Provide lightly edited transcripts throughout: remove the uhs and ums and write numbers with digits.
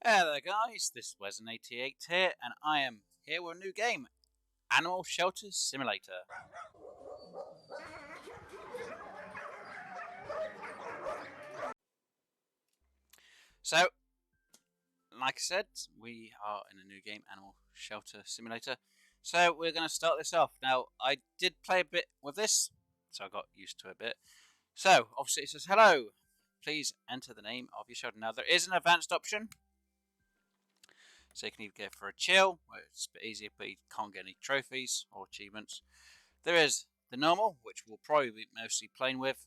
Hello guys, this is Wes88 here, and I am here with a new game, Animal Shelter Simulator. So, like I said, we are in a new game, Animal Shelter Simulator. So we're going to start this off. Now, I did play a bit with this, so I got used to it a bit. So, obviously it says, hello, please enter the name of your shelter. Now, there is an advanced option. So you can either go for a chill, where it's a bit easier, but you can't get any trophies or achievements. There is the normal, which we'll probably be mostly playing with.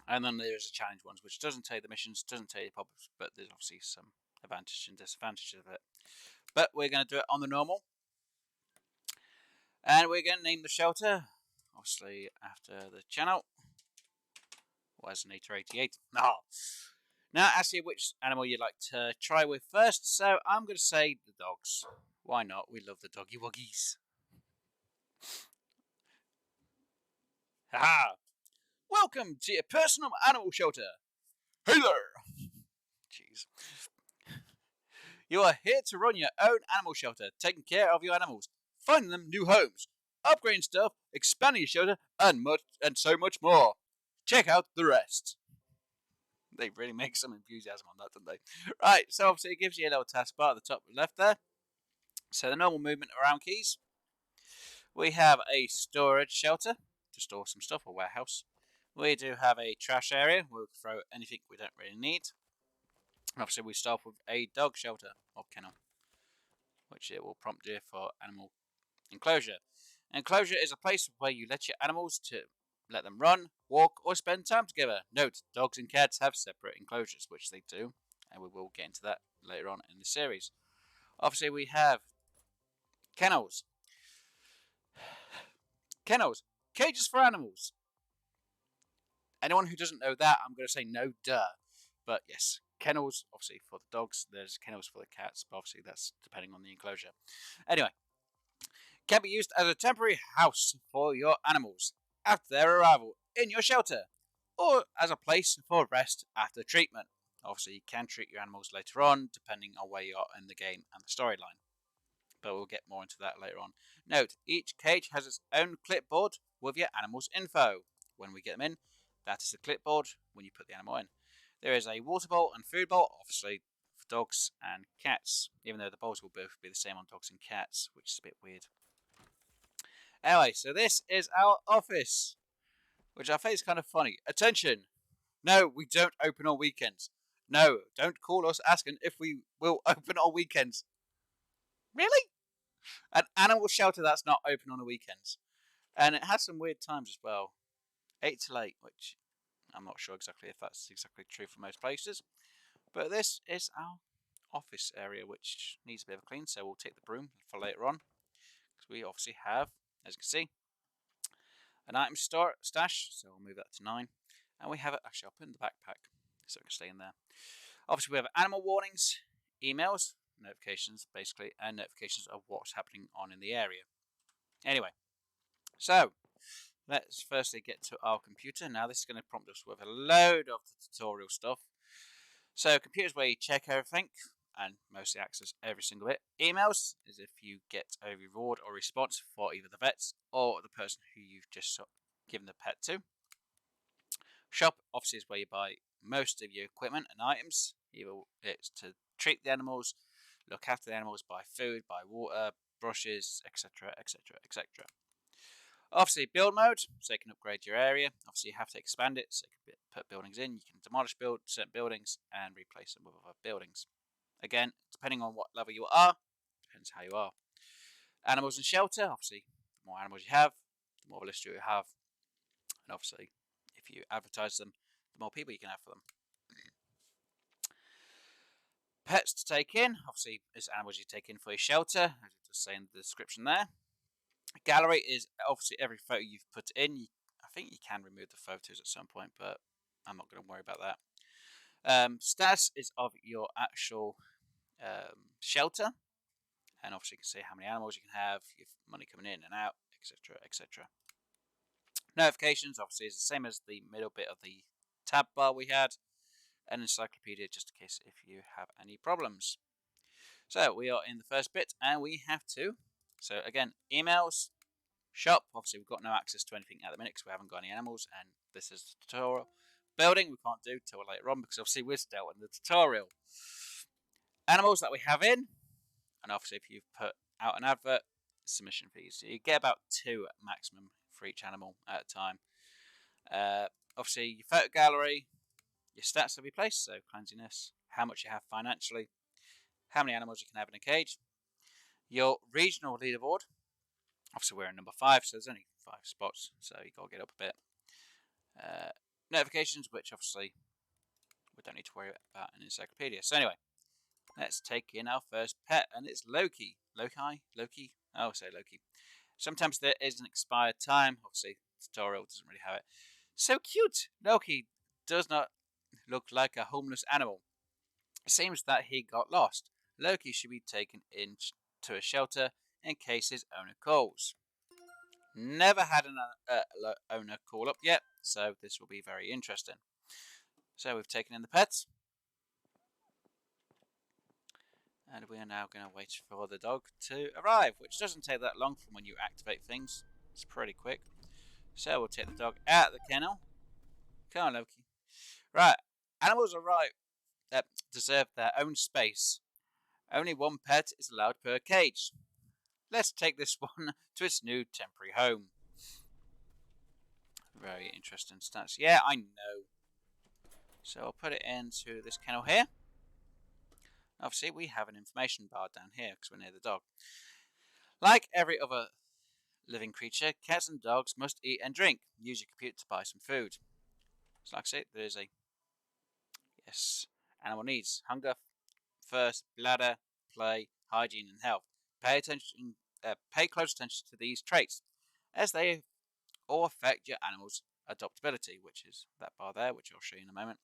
And then there is a challenge ones, which doesn't tell you the missions, doesn't tell you the problems, but there's obviously some advantages and disadvantages of it. But we're going to do it on the normal. And we're going to name the shelter, obviously, after the channel. Wes88. No. Now, ask you which animal you'd like to try with first. So I'm going to say the dogs. Why not? We love the doggy woggies. Haha! Welcome to your personal animal shelter. Hey there! Jeez. You are here to run your own animal shelter, taking care of your animals, finding them new homes, upgrading stuff, expanding your shelter, and so much more. Check out the rest. They really make some enthusiasm on that, don't they? Right, so obviously it gives you a little taskbar at the top left there. So the normal movement around keys. We have a storage shelter to store some stuff, or warehouse. We do have a trash area where we can throw anything we don't really need. Obviously, we start with a dog shelter or kennel, which it will prompt you for animal enclosure. Enclosure is a place where you let your animals to let them run, walk, or spend time together. Note, dogs and cats have separate enclosures, which they do, and we will get into that later on in the series. Obviously, we have kennels. Kennels, cages for animals. Anyone who doesn't know that, I'm going to say no duh. But yes, kennels, obviously for the dogs, there's kennels for the cats, but obviously that's depending on the enclosure. Anyway, can be used as a temporary house for your animals after their arrival in your shelter, or as a place for rest after treatment. Obviously, you can treat your animals later on, depending on where you are in the game and the storyline. But we'll get more into that later on. Note, each cage has its own clipboard with your animal's info. When we get them in, that is the clipboard when you put the animal in. There is a water bowl and food bowl, obviously for dogs and cats, even though the bowls will both be the same on dogs and cats, which is a bit weird. Anyway, so this is our office, which I think is kind of funny. Attention! No, we don't open on weekends. No, don't call us asking if we will open on weekends. Really? An animal shelter that's not open on the weekends. And it has some weird times as well. 8 till 8, which I'm not sure exactly if that's exactly true for most places. But this is our office area, which needs a bit of a clean, so we'll take the broom for later on. Because we obviously have, as you can see, an item stash, so we'll move that to 9. And we have it actually up in the backpack, so it can stay in there. Obviously, we have animal warnings, emails, notifications, basically, and notifications of what's happening on in the area. Anyway, so let's firstly get to our computer. Now, this is going to prompt us with a load of the tutorial stuff. So, computers where you check everything and mostly access every single bit. Emails is if you get a reward or response for either the vets or the person who you've just given the pet to. Shop, obviously, is where you buy most of your equipment and items. Either it's to treat the animals, look after the animals, buy food, buy water, brushes, etc., etc., etc. Obviously, build mode, so you can upgrade your area. Obviously, you have to expand it, so you can put buildings in. You can demolish certain buildings and replace them with other buildings. Again, depending on what level you are, depends how you are. Animals and shelter, obviously, the more animals you have, the more of a list you have. And obviously, if you advertise them, the more people you can have for them. Pets to take in, obviously, it's animals you take in for your shelter, as it does say in the description there. Gallery is obviously every photo you've put in. I think you can remove the photos at some point, but I'm not going to worry about that. Stats is of your actual shelter, and obviously you can see how many animals you can have, your money coming in and out, etc., etc. Notifications obviously is the same as the middle bit of the tab bar we had. an encyclopedia just in case if you have any problems. So we are in the first bit, and we have to. So again, emails, shop. Obviously, we've got no access to anything at the minute because we haven't got any animals, and this is the tutorial. Building we can't do till later on because obviously we're still in the tutorial. Animals that we have in, and obviously if you've put out an advert, submission fees. So you get about 2 maximum for each animal at a time. Obviously your photo gallery, your stats will be placed, so cleanliness, how much you have financially, how many animals you can have in a cage. Your regional leaderboard, obviously we're in number 5, so there's only 5 spots, so you got to get up a bit. Notifications, which obviously we don't need to worry about an encyclopedia. So anyway, let's take in our first pet, and it's Loki. Loki? Oh, say Loki. Sometimes there is an expired time. Obviously, the tutorial doesn't really have it. So cute! Loki does not look like a homeless animal. It seems that he got lost. Loki should be taken in to a shelter in case his owner calls. Never had an owner call up yet, so this will be very interesting. So we've taken in the pets. And we are now going to wait for the dog to arrive, which doesn't take that long from when you activate things. It's pretty quick. So we'll take the dog out of the kennel. Come on, Loki. Right, animals deserve their own space. Only 1 pet is allowed per cage. Let's take this one to its new temporary home. Very interesting stats. Yeah, I know. So I'll put it into this kennel here. Obviously, we have an information bar down here because we're near the dog. Like every other living creature, cats and dogs must eat and drink. Use your computer to buy some food. So like I say, there is a animal needs: hunger, thirst, bladder, play, hygiene, and health. Pay close attention to these traits, as they all affect your animal's adaptability, which is that bar there, which I'll show you in a moment.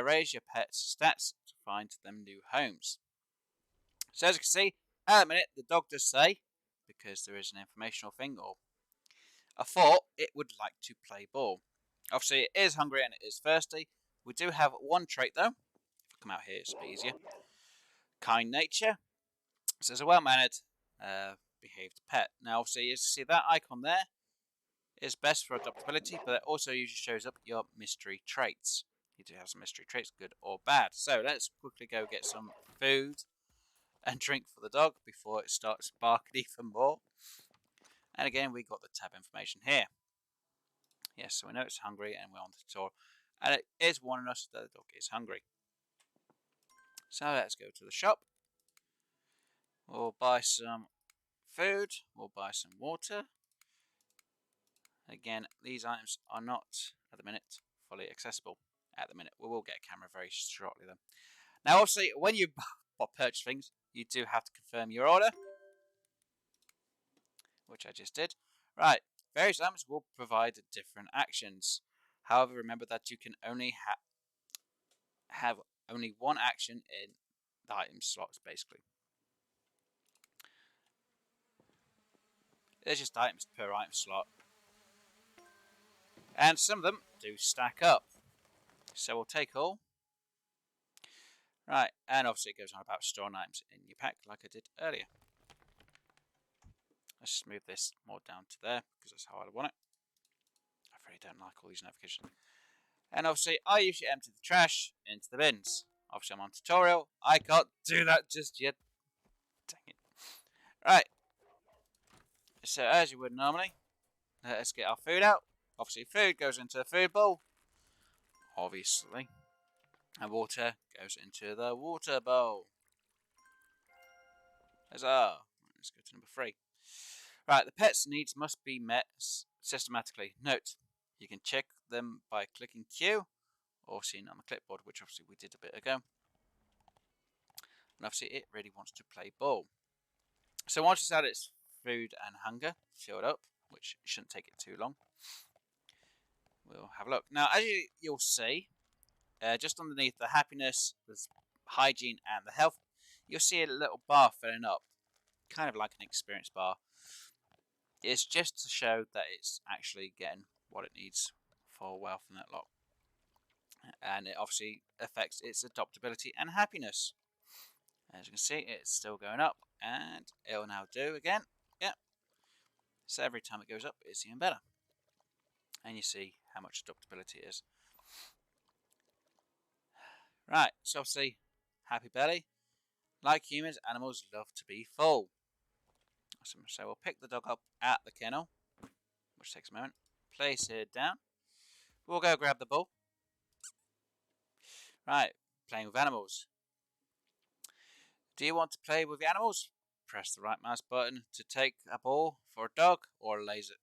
Raise your pet's stats to find them new homes. So as you can see, at the minute, the dog does say, because there is an informational thing, or I thought it would like to play ball. Obviously, it is hungry and it is thirsty. We do have 1 trait though. If I come out here, it's a bit easier. Kind nature. So it's a well-mannered, behaved pet. Now, obviously, you see that icon there is best for adaptability, but it also usually shows up your mystery traits. You do have some mystery traits, good or bad. So let's quickly go get some food and drink for the dog before it starts barking even more. And again, we got the tab information here. Yes, so we know it's hungry and we're on the tutorial. And it is warning us that the dog is hungry. So let's go to the shop. We'll buy some food. We'll buy some water. Again, these items are not, at the minute, fully accessible. At the minute, we will get a camera very shortly though. Now, obviously, when you purchase things, you do have to confirm your order, which I just did. Right, various items will provide different actions. However, remember that you can only have only 1 action in the item slots, basically. There's just items per item slot. And some of them do stack up. So we'll take all. Right, and obviously it goes on about storing items in your pack like I did earlier. Let's just move this more down to there because that's how I want it. I really don't like all these notifications. And obviously I usually empty the trash into the bins. Obviously I'm on tutorial. I can't do that just yet. Dang it. Right. So as you would normally, let's get our food out. Obviously food goes into the food bowl. Obviously. And water goes into the water bowl. Huzzah. Let's go to number 3. Right, the pet's needs must be met systematically. Note, you can check them by clicking Q or seeing on the clipboard, which obviously we did a bit ago. And obviously it really wants to play ball. So once it's had its food and hunger filled up, which shouldn't take it too long, we'll have a look. Now, as you'll see, just underneath the happiness, the hygiene, and the health, you'll see a little bar filling up, kind of like an experience bar. It's just to show that it's actually getting what it needs for wealth and that lot. and it obviously affects its adoptability and happiness. As you can see, it's still going up, and it will now do again. Yeah. So every time it goes up, it's even better. And you see how much adoptability it is. Right, so obviously, happy belly. Like humans, animals love to be full. So we'll pick the dog up at the kennel, which takes a moment. Place it down. We'll go grab the ball. Right, playing with animals. Do you want to play with the animals? Press the right mouse button to take a ball for a dog, or a laser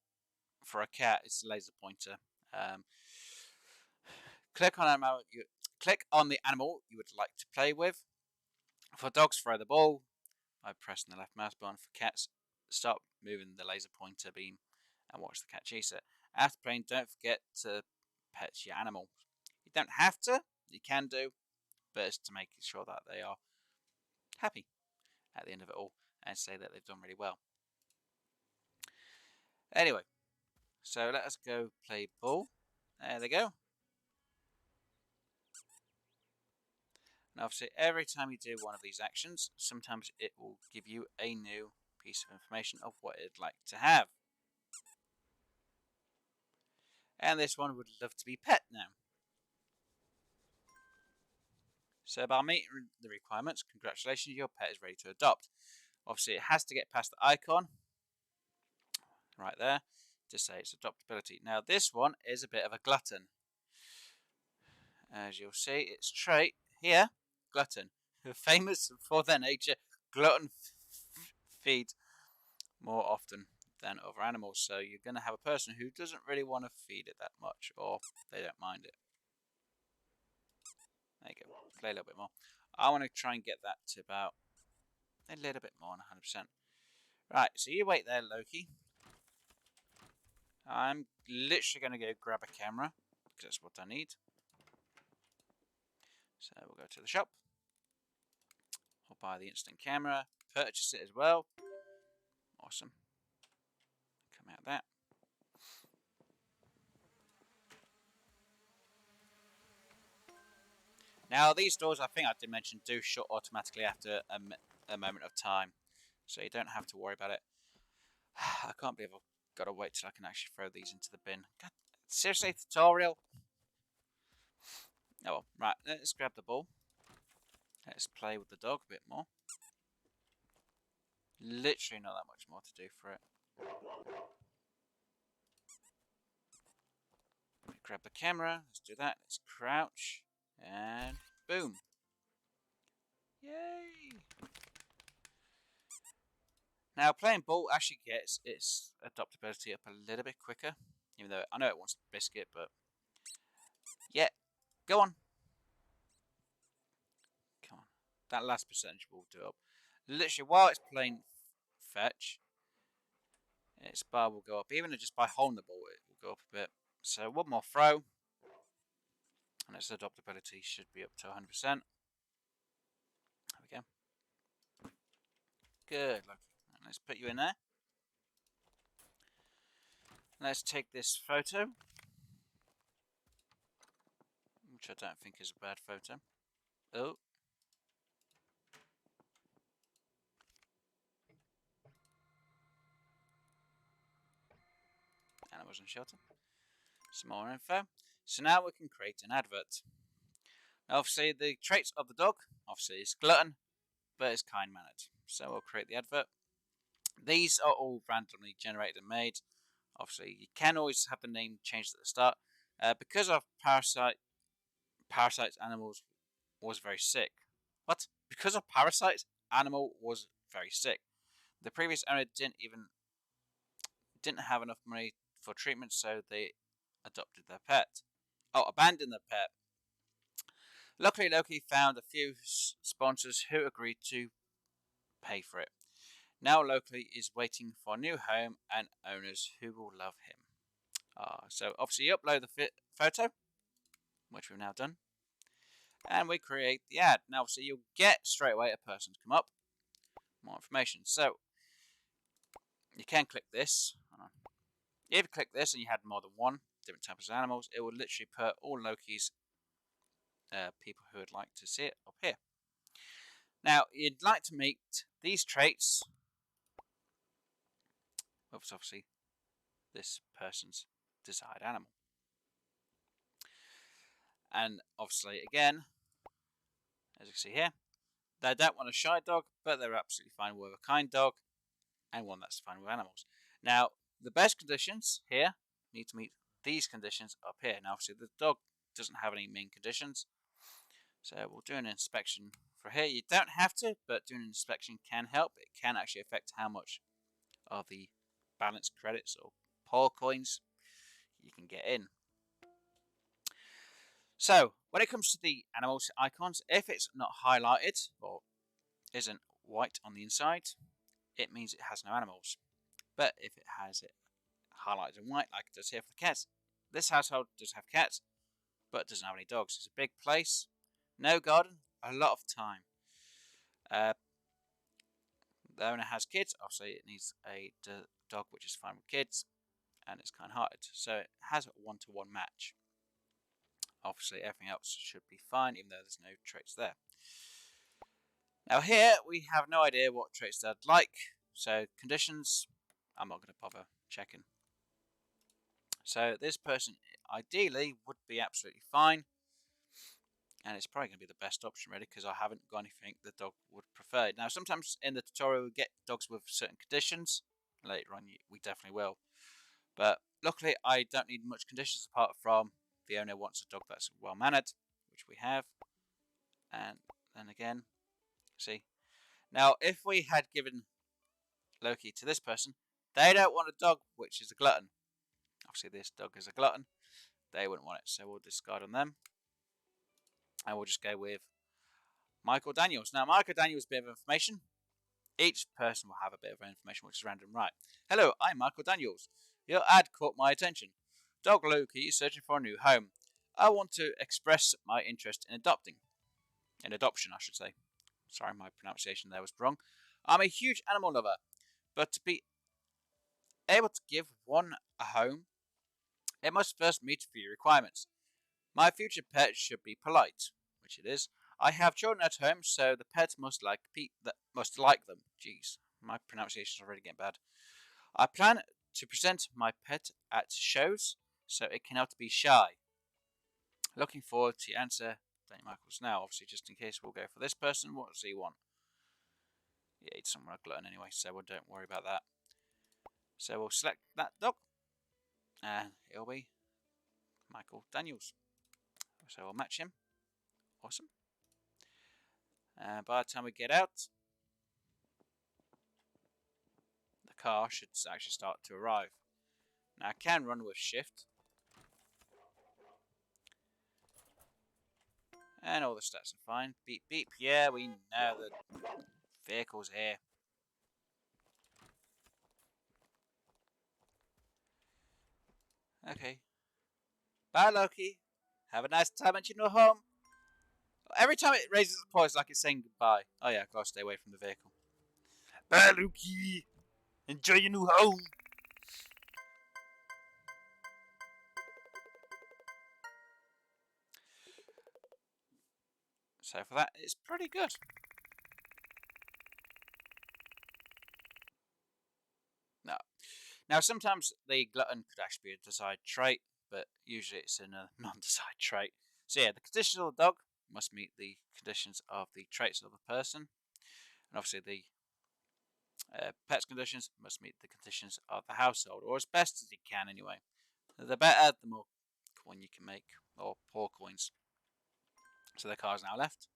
for a cat. It's a laser pointer. Um, click on the animal you would like to play with. For dogs, throw the ball by pressing the left mouse button. For cats, stop moving the laser pointer beam and watch the cat chase it. After playing, don't forget to pet your animal. You don't have to, you can do, but it's to make sure that they are happy at the end of it all and say that they've done really well. Anyway, so let us go play ball. There they go. And obviously, every time you do one of these actions, sometimes it will give you a new piece of information of what it'd like to have. And this one would love to be pet now. So by meeting the requirements, congratulations, your pet is ready to adopt. Obviously, it has to get past the icon right there to say its adoptability. Now, this one is a bit of a glutton. As you'll see, its trait here, glutton, famous for their nature, glutton feed more often than other animals. So you're going to have a person who doesn't really want to feed it that much, or they don't mind it. There you go. Play a little bit more. I want to try and get that to about a little bit more than 100%. Right, so you wait there, Loki. I'm literally going to go grab a camera, because that's what I need. So we'll go to the shop. We'll buy the instant camera, purchase it as well. Awesome. Come out of that. Now, these doors, I think I did mention, do shut automatically after a moment of time. So you don't have to worry about it. I can't believe I've got to wait till I can actually throw these into the bin. God, seriously, tutorial? Oh well, right, let's grab the ball. Let's play with the dog a bit more. Literally not that much more to do for it. Grab the camera, let's do that. Let's crouch, and boom. Yay! Now, playing ball actually gets its adoptability up a little bit quicker. Even though I know it wants biscuit, but yeah, go on. Come on. That last percentage will do up. Literally, while it's playing fetch, its bar will go up. Even just by holding the ball, it will go up a bit. So one more throw, and its adoptability should be up to 100%. There we go. Good. Let's put you in there. Let's take this photo, which I don't think is a bad photo. Oh. Animals and shelter. Some more info. So now we can create an advert. Now, obviously, the traits of the dog, obviously, is glutton, but it's kind-mannered. So we'll create the advert. These are all randomly generated and made. Obviously, you can always have the name changed at the start. Because of parasites, animals was very sick. What? Because of parasites, animal was very sick. The previous owner didn't have enough money for treatment, so they adopted their pet. Oh, abandoned their pet. Luckily, Loki found a few sponsors who agreed to pay for it. Now, Loki is waiting for a new home and owners who will love him. So, obviously, you upload the photo, which we've now done, and we create the ad. Now, obviously, you'll get straight away a person to come up, more information. So, you can click this. If you click this and you had more than one different types of animals, it will literally put all Loki's people who would like to see it up here. Now, you'd like to meet these traits of obviously this person's desired animal. And obviously, again, as you can see here, they don't want a shy dog, but they're absolutely fine with a kind dog and one that's fine with animals. Now, the best conditions here need to meet these conditions up here. Now, obviously, the dog doesn't have any mean conditions, so we'll do an inspection for here. You don't have to, but doing an inspection can help. It can actually affect how much of the balance credits or paw coins you can get in. So, when it comes to the animals icons, if it's not highlighted or isn't white on the inside, it means it has no animals. But if it has it highlighted in white, like it does here for the cats, this household does have cats, but doesn't have any dogs. It's a big place, no garden, a lot of time. The owner has kids, obviously it needs a dog which is fine with kids, and it's kind-hearted. So it has a one-to-one match. Obviously everything else should be fine, even though there's no traits there. Now here, we have no idea what traits they'd like, so conditions, I'm not going to bother checking. So this person, ideally, would be absolutely fine, and it's probably going to be the best option, really, because I haven't got anything the dog would prefer. Now, sometimes in the tutorial, we get dogs with certain conditions. Later on, we definitely will. But luckily, I don't need much conditions apart from the owner wants a dog that's well-mannered, which we have. And then again, see. Now, if we had given Loki to this person, they don't want a dog which is a glutton. Obviously, this dog is a glutton. They wouldn't want it, so we'll discard on them. And we'll just go with Michael Daniels. Now, Michael Daniels, bit of information. Each person will have a bit of information which is random. Right. Hello, I'm Michael Daniels. Your ad caught my attention. Dog Loki is searching for a new home. I want to express my interest in adopting. In adoption, I should say. Sorry, my pronunciation there was wrong. I'm a huge animal lover, but to be able to give one a home, it must first meet a few requirements. My future pet should be polite, which it is. I have children at home, so the pet must like them. Jeez, my pronunciation is already getting bad. I plan to present my pet at shows, so it can help to be shy. Looking forward to your answer, Danny Michaels. Now, obviously, just in case, we'll go for this person. What does he want? Yeah, he's somewhere a glutton anyway, so don't worry about that. So we'll select that dog, and it'll be Michael Daniels. So we'll match him. Awesome. By the time we get out, the car should actually start to arrive. Now I can run with shift, and all the stats are fine. Beep beep, yeah, we know the vehicle's here. Okay. Bye, Loki. Have a nice time at your new home. Every time it raises its paw, it's like it's saying goodbye. Oh yeah, gotta stay away from the vehicle. Bye, Loki. Enjoy your new home. So for that, it's pretty good. No. Now, sometimes the glutton could actually be a desired trait, but usually it's in a non-desired trait. So yeah, the conditions of the dog must meet the conditions of the traits of the person, and obviously the pet's conditions must meet the conditions of the household, or as best as you can anyway. The better, the more coin you can make, or paw coins. So the car's now left.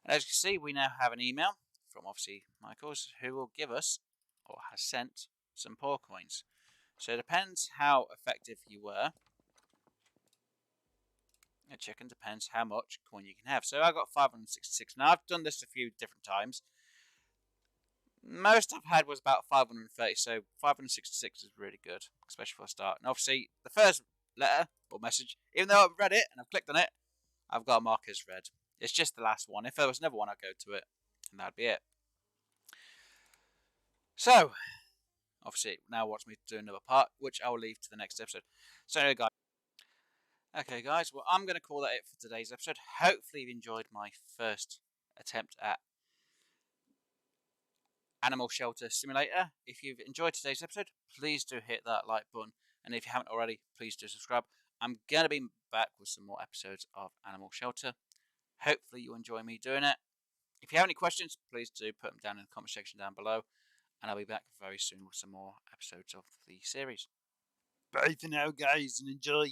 And as you can see, we now have an email from obviously Michaels, who will give us, or has sent, some paw coins. So it depends how effective you were. A chicken depends how much coin you can have. So I got 566. Now I've done this a few different times. Most I've had was about 530, so 566 is really good, especially for a start. And obviously, the first letter or message, even though I've read it and I've clicked on it, I've got a mark as read. It's just the last one. If there was another one, I'd go to it, and that'd be it. So, obviously, it now wants me to do another part, which I will leave to the next episode. So, anyway, guys, Okay, guys, well, I'm going to call that it for today's episode. Hopefully, you've enjoyed my first attempt at Animal Shelter Simulator. If you've enjoyed today's episode, please do hit that like button. And if you haven't already, please do subscribe. I'm going to be back with some more episodes of Animal Shelter. Hopefully, you enjoy me doing it. If you have any questions, please do put them down in the comment section down below. And I'll be back very soon with some more episodes of the series. Bye for now, guys, and enjoy.